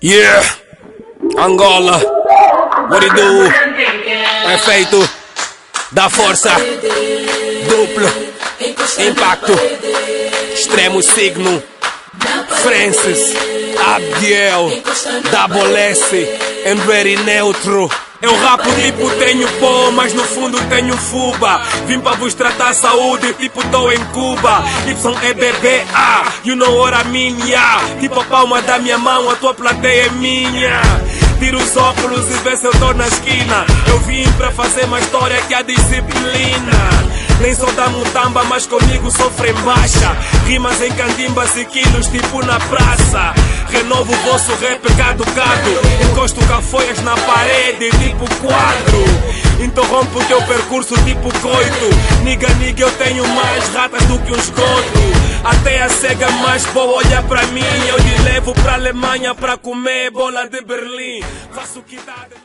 Yeah, Angola, what it do? Efeito da força, duplo, impacto, extremo signo, Francis, Abdiel, Double S, Henry Neutro. Eu rapo tipo tenho pó, mas no fundo tenho fuba. Vim pra vos tratar saúde, tipo tô em Cuba. YEBBA, you know what I mean, yeah. Tipo a palma da minha mão, a tua plateia é minha. Tiro os óculos e vê se eu tô na esquina. Eu vim pra fazer uma história que a disciplina. Nem sou da mutamba, mas comigo sofrem baixa. Rimas em candimbas e quilos, tipo na praça. Renovo o vosso rap caducado. Encosto cafoias na parede, tipo quadro. Interrompo o teu percurso, tipo coito. Niga, eu tenho mais ratas do que um esgoto. Até a cega mais boa olha pra mim. Eu lhe levo pra Alemanha pra comer bola de Berlim. Faço que dá.